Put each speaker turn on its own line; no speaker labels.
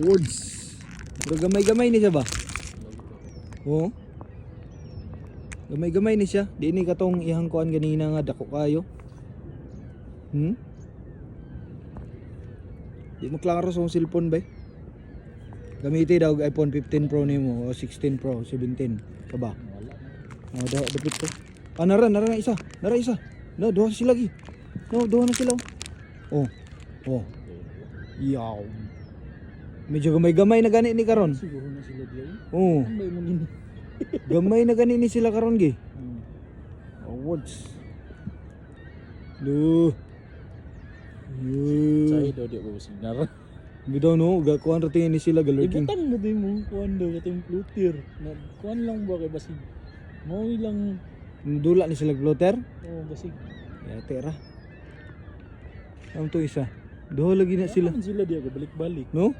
Woods. Pero gamay-gamay ni siya ba? Oo. Gamay-gamay ni siya. Di ni katong ihang kuan ganina nga dako kayo. Di mo klaro sa cellphone ba? Gamiti daw iPhone 15 Pro nimo o 16 Pro, 17. Kaba? Oh, dapit to. Ah, nara isa. Nara isa. No, duha sila lagi. No, duha na sila. Oh. Oh. Yaw. Medyo gamay-gamay na gani ni karon.
Siguro na sila diyan.
Oh.
Ambay mo gini.
Gamay na gani ni sila karon gi. Awards. Duh.
Say daw di ko signal.
Bitaw no, gakuan ra tingin ni sila galurking.
Ibutan mo din mo kuan daw katong flutter. Kuan lang ba kay basig. Mo lang
Dula ni sila floater.
basig.
Yate ra. Ang to isa. Duha lagi na sila.
Sila diya balik-balik.
No?